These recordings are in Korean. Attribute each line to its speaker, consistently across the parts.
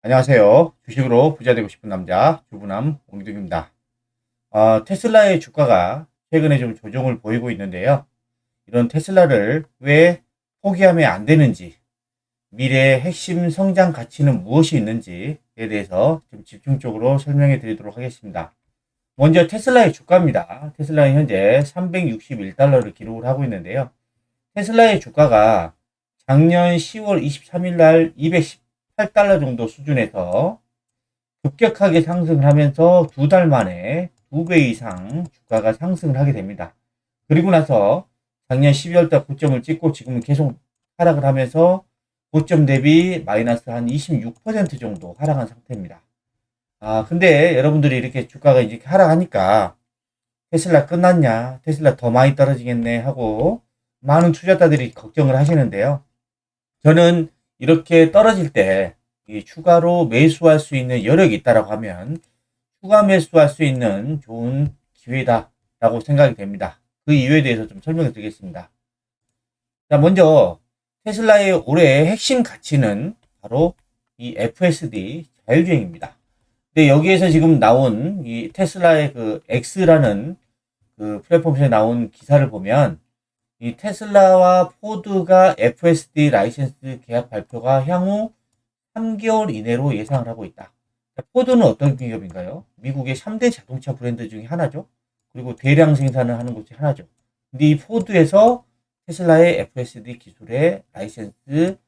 Speaker 1: 안녕하세요. 주식으로 부자 되고 싶은 남자 주부남 옹기둥입니다. 테슬라의 주가가 최근에 좀 조정을 보이고 있는데요. 이런 테슬라를 왜 포기하면 안 되는지, 미래의 핵심 성장 가치는 무엇이 있는지에 대해서 좀 집중적으로 설명해 드리도록 하겠습니다. 먼저 테슬라의 주가입니다. 테슬라는 현재 361달러를 기록을 하고 있는데요. 테슬라의 주가가 작년 10월 23일 날 218달러 정도 수준에서 급격하게 상승을 하면서 두 달 만에 2배 이상 주가가 상승을 하게 됩니다. 그리고 나서 작년 12월 달 고점을 찍고 지금은 계속 하락을 하면서 고점 대비 마이너스 한 26% 정도 하락한 상태입니다. 근데 여러분들이 이렇게 주가가 이제 하락하니까 테슬라 끝났냐? 테슬라 더 많이 떨어지겠네 하고 많은 투자자들이 걱정을 하시는데요. 저는 이렇게 떨어질 때 추가로 매수할 수 있는 여력이 있다라고 하면 추가 매수할 수 있는 좋은 기회다라고 생각이 됩니다. 그 이유에 대해서 좀 설명을 드리겠습니다. 자, 먼저 테슬라의 올해의 핵심 가치는 바로 이 FSD 자율주행입니다. 근데 여기에서 지금 나온 이 테슬라의 그 X라는 그 플랫폼에서 나온 기사를 보면 이 테슬라와 포드가 FSD 라이센스 계약 발표가 향후 3개월 이내로 예상을 하고 있다. 포드는 어떤 기업인가요? 미국의 3대 자동차 브랜드 중에 하나죠. 그리고 대량 생산을 하는 곳이 하나죠. 근데 이 포드에서 테슬라의 FSD 기술의 라이센스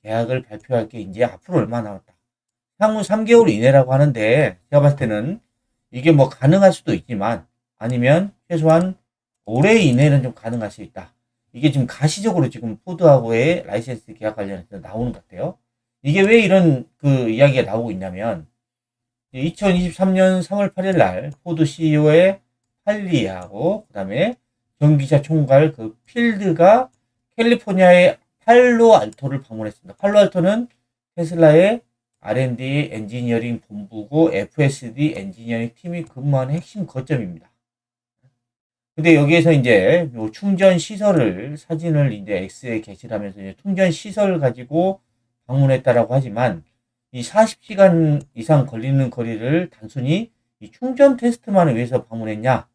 Speaker 1: 계약을 발표할 게 이제 앞으로 얼마 남았다. 향후 3개월 이내라고 하는데 제가 봤을 때는 이게 뭐 가능할 수도 있지만 아니면 최소한 올해 이내는 좀 가능할 수 있다. 이게 지금 가시적으로 지금 포드하고의 라이센스 계약 관련해서 나오는 것 같아요. 이게 왜 이런 그 이야기가 나오고 있냐면 2023년 3월 8일 날 포드 CEO의 팔리하고 그다음에 전기차 총괄 그 필드가 캘리포니아의 팔로알토를 방문했습니다. 팔로알토는 테슬라의 R&D 엔지니어링 본부고 FSD 엔지니어링 팀이 근무하는 핵심 거점입니다. 근데 여기에서 이제 요 충전 시설을 사진을 이제 X에 게시를 하면서 이제 충전 시설을 가지고 방문했다라고 하지만 이 40시간 이상 걸리는 거리를 단순히 이 충전 테스트만을 위해서 방문했냐라는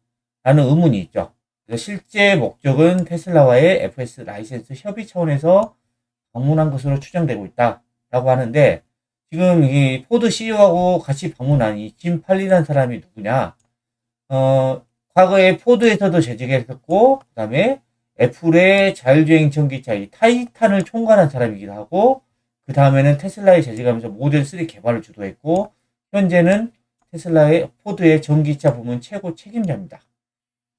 Speaker 1: 의문이 있죠. 그래서 실제 목적은 테슬라와의 FS 라이센스 협의 차원에서 방문한 것으로 추정되고 있다라고 하는데 지금 이 포드 CEO하고 같이 방문한 이 짐 팔리라는 사람이 누구냐? 과거에 포드에서도 재직을 했었고, 그 다음에 애플의 자율주행 전기차 이 타이탄을 총괄한 사람이기도 하고, 그 다음에는 테슬라에 재직하면서 모델 3 개발을 주도했고, 현재는 테슬라의 포드의 전기차 부문 최고 책임자입니다.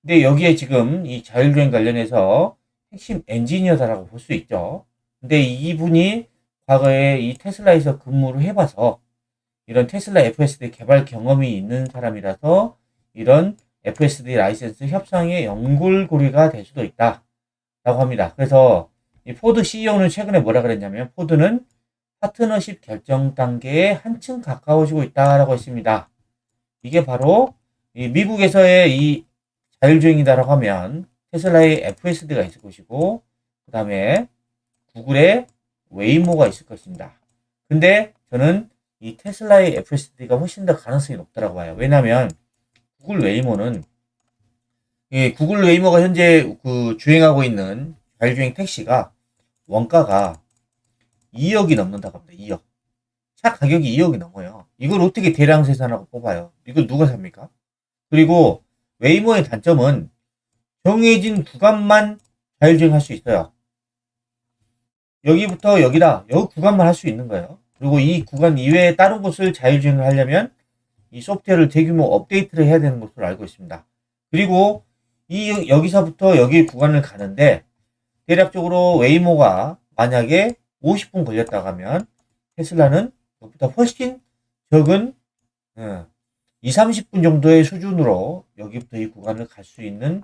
Speaker 1: 근데 여기에 지금 이 자율주행 관련해서 핵심 엔지니어다라고 볼 수 있죠. 근데 이분이 과거에 이 테슬라에서 근무를 해봐서 이런 테슬라 FSD 개발 경험이 있는 사람이라서 이런 FSD 라이센스 협상의 연골고리가 될 수도 있다라고 합니다. 그래서 이 포드 CEO는 최근에 뭐라 그랬냐면 포드는 파트너십 결정 단계에 한층 가까워지고 있다라고 했습니다. 이게 바로 이 미국에서의 이 자율주행이다라고 하면 테슬라의 FSD가 있을 것이고 그 다음에 구글의 웨이모가 있을 것입니다. 근데 저는 이 테슬라의 FSD가 훨씬 더 가능성이 높다라고 봐요. 왜냐하면 구글 웨이모는 구글 웨이모가 현재 그 주행하고 있는 자율주행 택시가 원가가 2억이 넘는다고 합니다. 2억. 차 가격이 2억이 넘어요. 이걸 어떻게 대량 생산하고 뽑아요? 이걸 누가 삽니까? 그리고 웨이모의 단점은 정해진 구간만 자율주행할 수 있어요. 여기부터 여기다 여기 구간만 할 수 있는 거예요. 그리고 이 구간 이외에 다른 곳을 자율주행을 하려면 이 소프트웨어를 대규모 업데이트를 해야 되는 것으로 알고 있습니다. 그리고 이 여기서부터 여기 구간을 가는데 대략적으로 웨이모가 만약에 50분 걸렸다고 하면 테슬라는 그것보다 훨씬 적은 2, 30분 정도의 수준으로 여기부터 이 구간을 갈 수 있는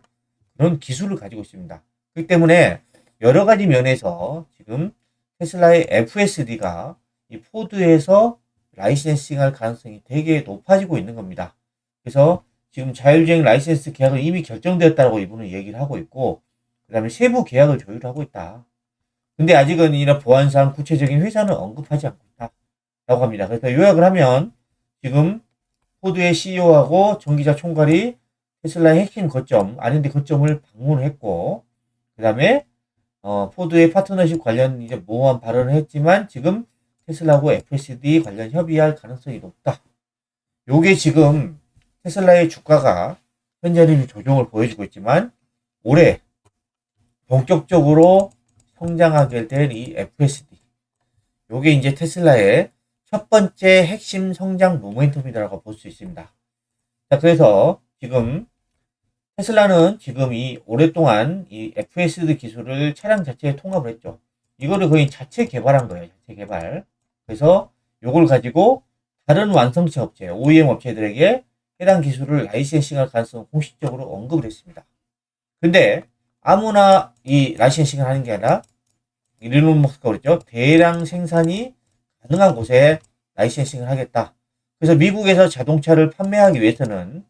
Speaker 1: 그런 기술을 가지고 있습니다. 그렇기 때문에 여러 가지 면에서 지금 테슬라의 FSD가 이 포드에서 라이센싱 할 가능성이 되게 높아지고 있는 겁니다. 그래서 지금 자율주행 라이센스 계약은 이미 결정되었다고 이분은 얘기를 하고 있고, 그 다음에 세부 계약을 조율하고 있다. 근데 아직은 이런 보안상 구체적인 회사는 언급하지 않고 있다. 합니다. 그래서 요약을 하면 지금 포드의 CEO하고 전기차 총괄이 테슬라의 핵심 거점, R&D 거점을 방문했고, 그 다음에 포드의 파트너십 관련 이제 모호한 발언을 했지만 지금 테슬라하고 FSD 관련 협의할 가능성이 높다. 요게 지금 테슬라의 주가가 현재는 조정을 보여주고 있지만 올해 본격적으로 성장하게 될 이 FSD. 요게 이제 테슬라의 첫 번째 핵심 성장 모멘텀이라고 볼 수 있습니다. 자, 그래서 지금 테슬라는 지금 이 오랫동안 이 FSD 기술을 차량 자체에 통합을 했죠. 이거를 거의 자체 개발한 거예요. 자체 개발. 그래서 요걸 가지고 다른 완성차 업체, OEM 업체들에게 해당 기술을 라이센싱할 가능성을 공식적으로 언급을 했습니다. 근데 아무나 이 라이센싱을 하는 게 아니라 일론 머스크가 그랬죠. 대량 생산이 가능한 곳에 라이센싱을 하겠다. 그래서 미국에서 자동차를 판매하기 위해서는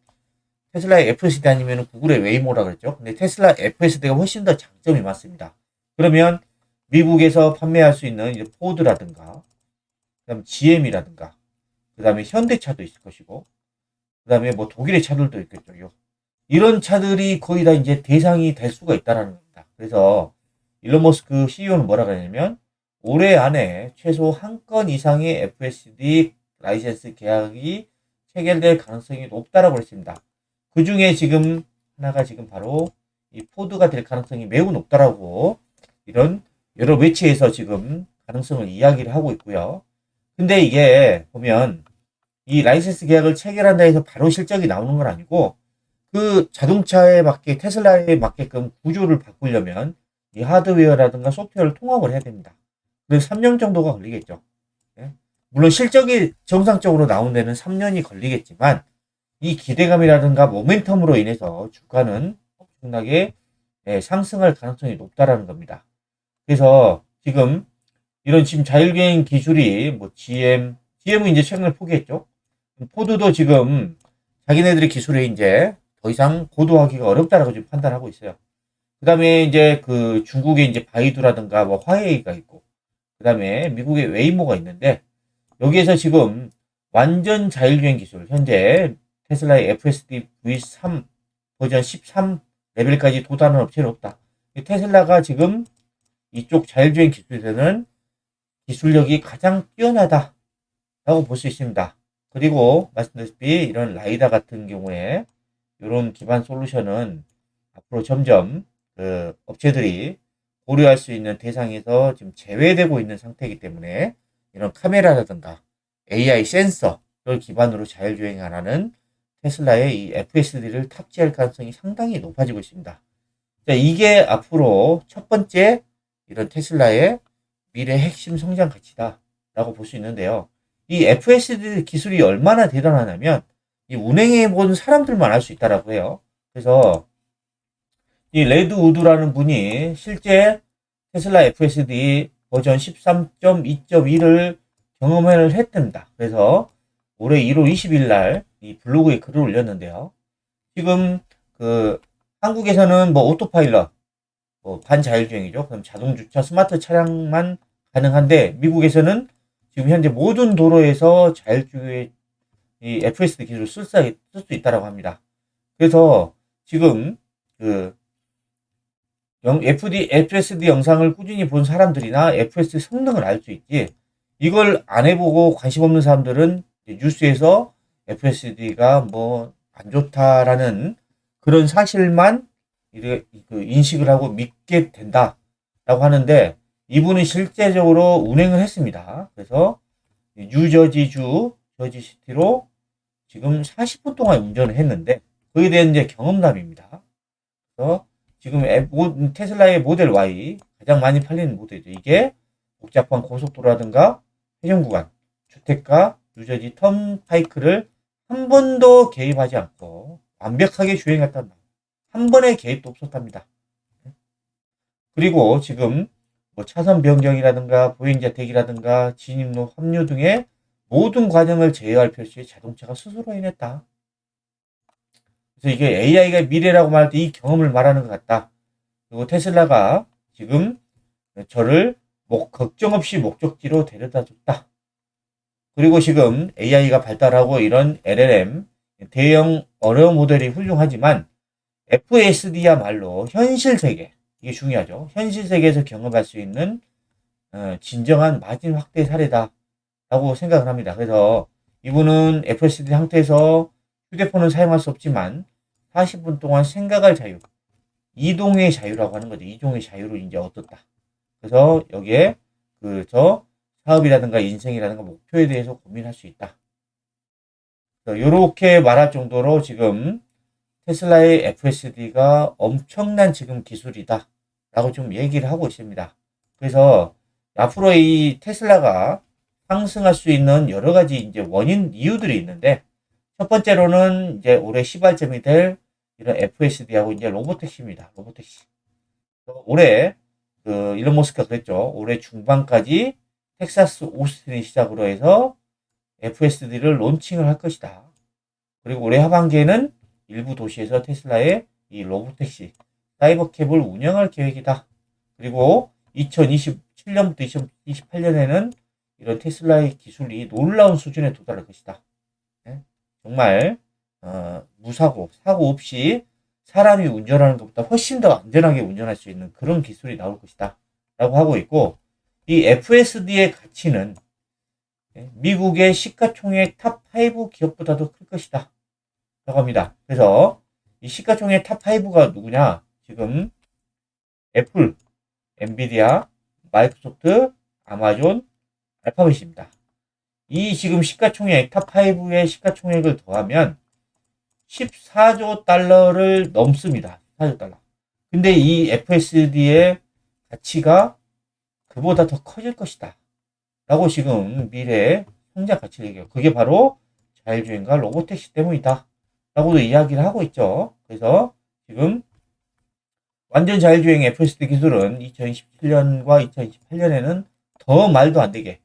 Speaker 1: 테슬라의 FSD 아니면 구글의 웨이모라 그랬죠. 근데 테슬라 FSD가 훨씬 더 장점이 많습니다. 그러면 미국에서 판매할 수 있는 이제 포드라든가, 그다음 GM이라든가, 그다음에 현대차도 있을 것이고, 그다음에 뭐 독일의 차들도 있겠죠. 이런 차들이 거의 다 이제 대상이 될 수가 있다라는 겁니다. 그래서 일론 머스크 CEO는 뭐라 그러냐면 올해 안에 최소 한 건 이상의 FSD 라이센스 계약이 체결될 가능성이 높다라고 했습니다. 그 중에 지금 하나가 지금 바로 이 포드가 될 가능성이 매우 높다라고 이런 여러 매체에서 지금 가능성을 이야기를 하고 있고요. 근데 이게 보면 이 라이센스 계약을 체결한다 해서 바로 실적이 나오는 건 아니고 그 자동차에 맞게 테슬라에 맞게끔 구조를 바꾸려면 이 하드웨어라든가 소프트웨어를 통합을 해야 됩니다. 그래서 3년 정도가 걸리겠죠. 예? 물론 실적이 정상적으로 나온 데는 3년이 걸리겠지만 이 기대감이라든가 모멘텀으로 인해서 주가는 엄청나게 상승할 가능성이 높다라는 겁니다. 그래서 지금 이런 지금 자율주행 기술이 뭐 GM은 이제 최근에 포기했죠. 포드도 지금 자기네들의 기술에 이제 더 이상 고도화하기가 어렵다라고 지금 판단하고 있어요. 그 다음에 이제 그 중국의 이제 바이두라든가 뭐 화웨이가 있고, 그 다음에 미국의 웨이모가 있는데, 여기에서 지금 완전 자율주행 기술, 현재 테슬라의 FSD V3 버전 13 레벨까지 도달한 업체는 없다. 테슬라가 지금 이쪽 자율주행 기술에서는 기술력이 가장 뛰어나다라고 볼 수 있습니다. 그리고 말씀드렸다시피 이런 라이다 같은 경우에 이런 기반 솔루션은 앞으로 점점 그 업체들이 고려할 수 있는 대상에서 지금 제외되고 있는 상태이기 때문에 이런 카메라라든가 AI 센서를 기반으로 자율주행하는 테슬라의 이 FSD를 탑재할 가능성이 상당히 높아지고 있습니다. 자, 이게 앞으로 첫 번째 이런 테슬라의 미래 핵심 성장 가치다라고 볼 수 있는데요. 이 FSD 기술이 얼마나 대단하냐면 이 운행해 본 사람들만 알 수 있다라고 해요. 그래서 이 레드우드라는 분이 실제 테슬라 FSD 버전 13.2.1을 경험을 했답니다. 그래서 올해 1월 20일 날 이 블로그에 글을 올렸는데요. 지금 그 한국에서는 뭐 오토파일럿, 뭐 반자율주행이죠. 그럼 자동주차 스마트 차량만 가능한데 미국에서는 지금 현재 모든 도로에서 자율주행 이 FSD 기술을 쓸 수 있다라고 합니다. 그래서 지금 그 FSD 영상을 꾸준히 본 사람들이나 FSD 성능을 알 수 있지. 이걸 안 해보고 관심 없는 사람들은 뉴스에서 FSD가 뭐 안 좋다라는 그런 사실만 인식을 하고 믿게 된다라고 하는데 이분은 실제적으로 운행을 했습니다. 그래서 뉴저지주 저지시티로 지금 40분 동안 운전을 했는데 그에 대한 이제 경험담입니다. 그래서 지금 테슬라의 모델 Y 가장 많이 팔리는 모델이죠. 이게 복잡한 고속도로라든가 회전 구간, 주택가, 뉴저지 턴파이크를 한 번도 개입하지 않고 완벽하게 주행했단 말이에요. 한 번의 개입도 없었답니다. 그리고 지금 뭐 차선 변경이라든가 보행자 대기라든가 진입로 합류 등의 모든 과정을 제어할 필수에 자동차가 스스로 해냈다. 그래서 이게 AI가 미래라고 말할 때 이 경험을 말하는 것 같다. 그리고 테슬라가 지금 저를 걱정 없이 목적지로 데려다 줬다. 그리고 지금 AI가 발달하고 이런 LLM, 대형 어려운 모델이 훌륭하지만 FSD야말로 현실 세계, 이게 중요하죠. 현실 세계에서 경험할 수 있는 진정한 마진 확대 사례다라고 생각을 합니다. 그래서 이분은 FSD 상태에서 휴대폰을 사용할 수 없지만 40분 동안 생각할 자유, 이동의 자유라고 하는 거죠. 이동의 자유를 이제 얻었다. 그래서 여기에 저 사업이라든가 인생이라든가 목표에 대해서 고민할 수 있다. 이렇게 말할 정도로 지금 테슬라의 FSD가 엄청난 지금 기술이다 라고 좀 얘기를 하고 있습니다. 그래서 앞으로 이 테슬라가 상승할 수 있는 여러 가지 이제 이유들이 있는데, 첫 번째로는 이제 올해 시발점이 될 이런 FSD하고 이제 로보택시입니다. 로보택시. 올해 일론 머스크가 그랬죠. 올해 중반까지 텍사스 오스틴을 시작으로 해서 FSD를 론칭을 할 것이다. 그리고 올해 하반기에는 일부 도시에서 테슬라의 이 로보택시, 사이버캡을 운영할 계획이다. 그리고 2027년부터 2028년에는 이런 테슬라의 기술이 놀라운 수준에 도달할 것이다. 네? 정말 무사고, 사고 없이 사람이 운전하는 것보다 훨씬 더 안전하게 운전할 수 있는 그런 기술이 나올 것이다. 라고 하고 있고, 이 FSD의 가치는 미국의 시가총액 탑5 기업보다도 클 것이다. 라고 합니다. 그래서 이 시가총액 탑5가 누구냐? 지금 애플, 엔비디아, 마이크로소프트, 아마존, 알파벳입니다. 이 지금 시가총액 탑5의 시가총액을 더하면 14조 달러를 넘습니다. 14조 달러. 근데 이 FSD의 가치가 그보다 더 커질 것이다. 라고 지금 미래의 성장 가치를 얘기해요. 그게 바로 자율주행과 로보택시 때문이다. 라고도 이야기를 하고 있죠. 그래서 지금 완전 자율주행 FSD 기술은 2027년과 2028년에는 더 말도 안 되게,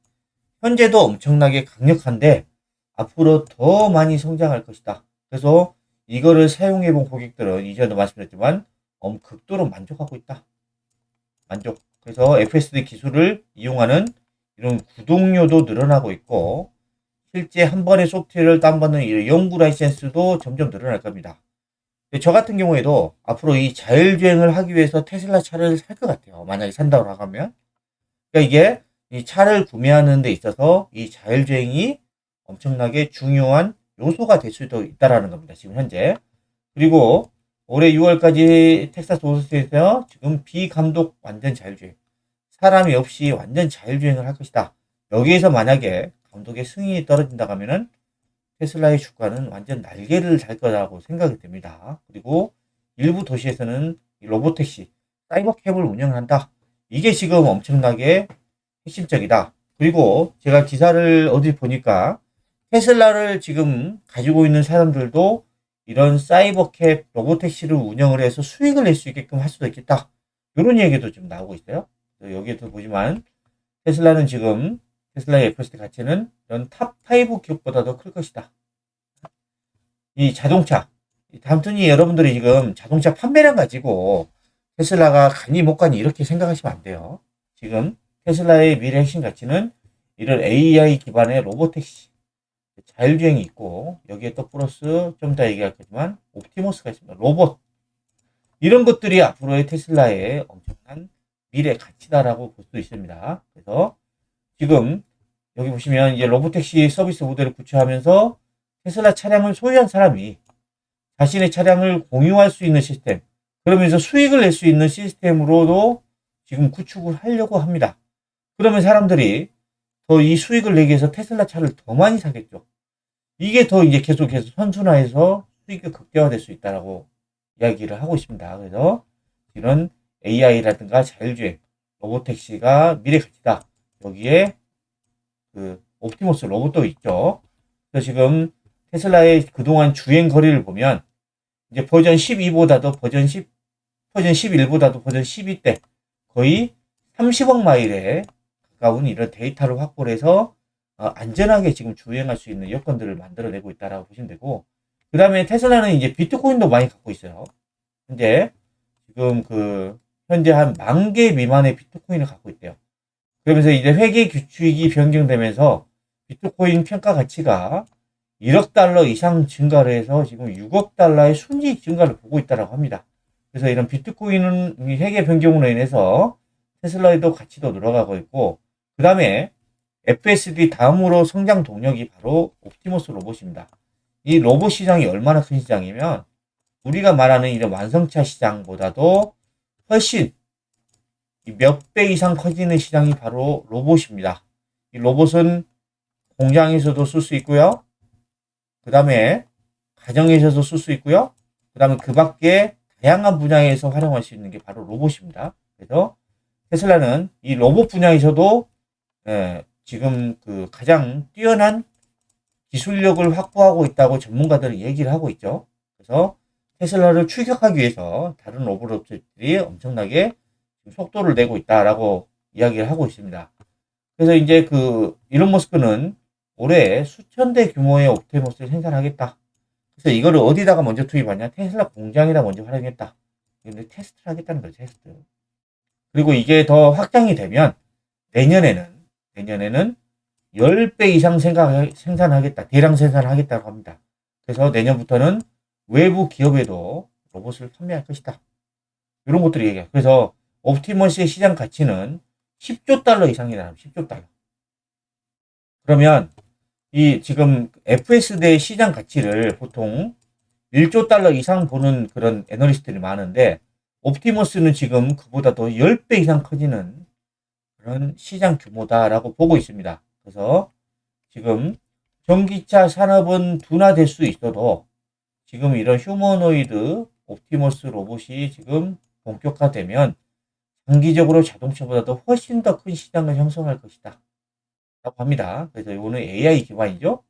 Speaker 1: 현재도 엄청나게 강력한데 앞으로 더 많이 성장할 것이다. 그래서 이거를 사용해 본 고객들은 이전에도 말씀드렸지만 극도로 만족하고 있다. 만족. 그래서 FSD 기술을 이용하는 이런 구독료도 늘어나고 있고, 실제 한 번에 소프트웨어를 다운받는 이 연구 라이센스도 점점 늘어날 겁니다. 저 같은 경우에도 앞으로 이 자율주행을 하기 위해서 테슬라 차를 살 것 같아요. 만약에 산다고 하면. 그러니까 이게 이 차를 구매하는 데 있어서 이 자율주행이 엄청나게 중요한 요소가 될 수도 있다라는 겁니다. 지금 현재. 그리고 올해 6월까지 텍사스 오스틴에서 지금 비감독 완전 자율주행, 사람이 없이 완전 자율주행을 할 것이다. 여기에서 만약에 감독의 승인이 떨어진다고 하면은 테슬라의 주가는 완전 날개를 달 거라고 생각이 됩니다. 그리고 일부 도시에서는 로보택시, 사이버캡을 운영한다. 이게 지금 엄청나게 핵심적이다. 그리고 제가 기사를 어디 보니까 테슬라를 지금 가지고 있는 사람들도 이런 사이버캡, 로보택시를 운영을 해서 수익을 낼 수 있게끔 할 수도 있겠다. 이런 얘기도 좀 나오고 있어요. 여기에도 보지만 테슬라는 지금 테슬라의 FSD 가치는 이런 탑5 기업보다도 클 것이다. 이 자동차, 단순히 여러분들이 지금 자동차 판매량 가지고 테슬라가 가니 못 가니 이렇게 생각하시면 안 돼요. 지금 테슬라의 미래 핵심 가치는 이런 AI 기반의 로보택시, 자율주행이 있고, 여기에 또 플러스 좀 더 얘기할 거지만 옵티머스가 있습니다. 로봇. 이런 것들이 앞으로의 테슬라의 엄청난 미래 가치다라고 볼 수 있습니다. 그래서 지금 여기 보시면 이제 로보택시 서비스 모델을 구축하면서 테슬라 차량을 소유한 사람이 자신의 차량을 공유할 수 있는 시스템, 그러면서 수익을 낼 수 있는 시스템으로도 지금 구축을 하려고 합니다. 그러면 사람들이 더 이 수익을 내기 위해서 테슬라 차를 더 많이 사겠죠. 이게 더 이제 계속해서 선순환해서 수익이 극대화될 수 있다라고 이야기를 하고 있습니다. 그래서 이런 AI라든가 자율주행, 로보택시가 미래 가치다. 여기에 옵티머스 로봇도 있죠. 그래서 지금 테슬라의 그동안 주행 거리를 보면 이제 버전 12보다도 버전 11보다도 버전 12 때 거의 30억 마일에 가까운 이런 데이터를 확보를 해서 안전하게 지금 주행할 수 있는 여건들을 만들어내고 있다라고 보시면 되고, 그 다음에 테슬라는 이제 비트코인도 많이 갖고 있어요. 현재 지금 현재 한 10,000개 미만의 비트코인을 갖고 있대요. 그러면서 이제 회계 규칙이 변경되면서 비트코인 평가 가치가 1억 달러 이상 증가를 해서 지금 6억 달러의 순이익 증가를 보고 있다고 합니다. 그래서 이런 비트코인은 세계 변경으로 인해서 테슬라에도 가치도 늘어가고 있고, 그 다음에 FSD 다음으로 성장 동력이 바로 옵티머스 로봇입니다. 이 로봇 시장이 얼마나 큰 시장이면 우리가 말하는 이런 완성차 시장보다도 훨씬 몇 배 이상 커지는 시장이 바로 로봇입니다. 이 로봇은 공장에서도 쓸 수 있고요. 그 다음에 가정에서도 쓸 수 있고요. 그 다음에 그 밖에 다양한 분야에서 활용할 수 있는 게 바로 로봇입니다. 그래서 테슬라는 이 로봇 분야에서도 지금 그 가장 뛰어난 기술력을 확보하고 있다고 전문가들이 얘기를 하고 있죠. 그래서 테슬라를 추격하기 위해서 다른 로봇 업체들이 엄청나게 속도를 내고 있다라고 이야기를 하고 있습니다. 그래서 이제 그 일론 머스크는 올해 수천 대 규모의 옵티머스를 생산하겠다. 그래서 이거를 어디다가 먼저 투입하냐? 테슬라 공장에다 먼저 활용했다. 근데 테스트를 하겠다는 거죠, 테스트. 그리고 이게 더 확장이 되면 내년에는 10배 이상 생산하겠다. 대량 생산하겠다고 합니다. 그래서 내년부터는 외부 기업에도 로봇을 판매할 것이다. 이런 것들이 얘기해요. 그래서 옵티머스의 시장 가치는 10조 달러 이상이다. 10조 달러. 그러면 이 지금 FSD의 시장 가치를 보통 1조 달러 이상 보는 그런 애널리스트들이 많은데, 옵티머스는 지금 그보다 더 10배 이상 커지는 그런 시장 규모다라고 보고 있습니다. 그래서 지금 전기차 산업은 둔화될 수 있어도 지금 이런 휴머노이드 옵티머스 로봇이 지금 본격화되면 장기적으로 자동차보다도 훨씬 더 큰 시장을 형성할 것이다 라고 합니다. 그래서 이거는 AI 기반이죠.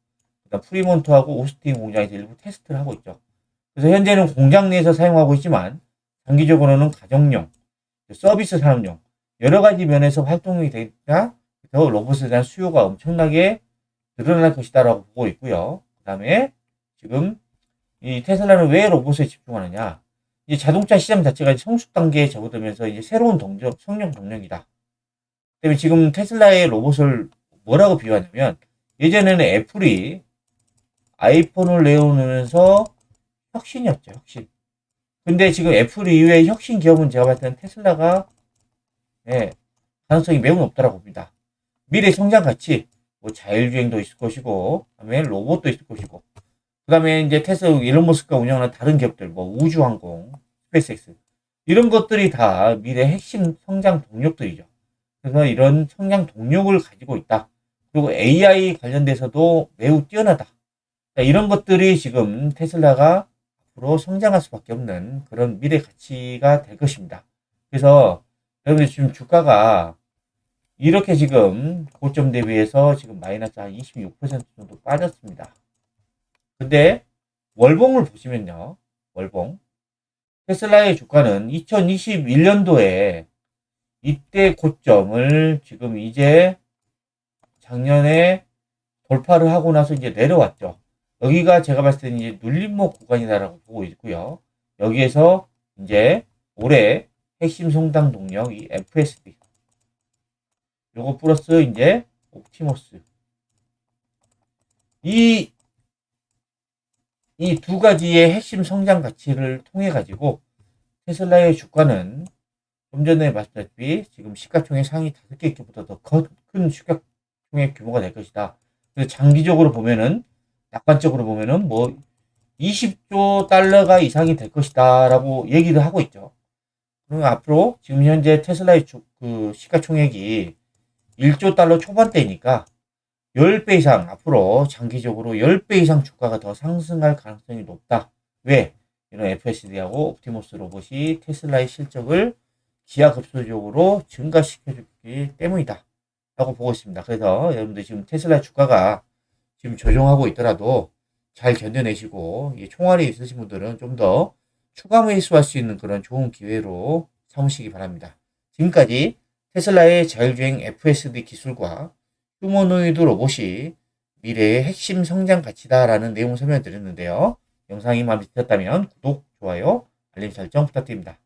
Speaker 1: 그다음 프리몬트하고 오스틴 공장에서 일부 테스트를 하고 있죠. 그래서 현재는 공장 내에서 사용하고 있지만 장기적으로는 가정용, 서비스 산업용 여러 가지 면에서 활동이 되니까 더 로봇에 대한 수요가 엄청나게 늘어날 것이다라고 보고 있고요. 그 다음에 지금 이 테슬라는 왜 로봇에 집중하느냐? 이제 자동차 시장 자체가 성숙 단계에 접어들면서 이제 새로운 성장 동력이다. 때문에 지금 테슬라의 로봇을 뭐라고 비유하냐면, 예전에는 애플이 아이폰을 내놓으면서 혁신이었죠, 혁신. 근데 지금 애플 이후에 혁신 기업은 제가 봤을 때는 테슬라가 가능성이 매우 높다고 봅니다. 미래 성장 가치, 뭐 자율주행도 있을 것이고, 그다음에 로봇도 있을 것이고, 그다음에 이제 테슬라 일론 머스크가 운영하는 다른 기업들, 뭐 우주항공, 스페이스X 이런 것들이 다 미래 핵심 성장 동력들이죠. 그래서 이런 성장 동력을 가지고 있다. 그리고 AI 관련돼서도 매우 뛰어나다. 이런 것들이 지금 테슬라가 앞으로 성장할 수밖에 없는 그런 미래 가치가 될 것입니다. 그래서 여러분들 지금 주가가 이렇게 지금 고점 대비해서 지금 마이너스 한 26% 정도 빠졌습니다. 근데 월봉을 보시면요. 월봉. 테슬라의 주가는 2021년도에 이때 고점을 지금 이제 작년에 돌파를 하고 나서 이제 내려왔죠. 여기가 제가 봤을 때는 이제 눌림목 구간이다라고 보고 있고요. 여기에서 이제 올해 핵심 성장 동력 이 FSD 요거 플러스 이제 옵티머스 이 두 가지의 핵심 성장 가치를 통해 가지고 테슬라의 주가는 좀 전에 말씀드렸다시피 지금 시가총액 상위 5개 기업보다 더 큰 시가총액 규모가 될 것이다. 그래서 장기적으로 보면은 낙관적으로 보면은 뭐 20조 달러가 이상이 될 것이다라고 얘기를 하고 있죠. 그럼 앞으로 지금 현재 테슬라의 그 시가총액이 1조 달러 초반대니까 10배 이상 앞으로 장기적으로 10배 이상 주가가 더 상승할 가능성이 높다. 왜? 이런 FSD하고 옵티머스 로봇이 테슬라의 실적을 기하급수적으로 증가시켜주기 때문이다. 라고 보고 있습니다. 그래서 여러분들 지금 테슬라 주가가 지금 조정하고 있더라도 잘 견뎌내시고 총알이 있으신 분들은 좀 더 추가 매수할 수 있는 그런 좋은 기회로 삼으시기 바랍니다. 지금까지 테슬라의 자율주행 FSD 기술과 휴머노이드 로봇이 미래의 핵심 성장 가치다라는 내용 설명을 드렸는데요. 영상이 마음에 드셨다면 구독, 좋아요, 알림 설정 부탁드립니다.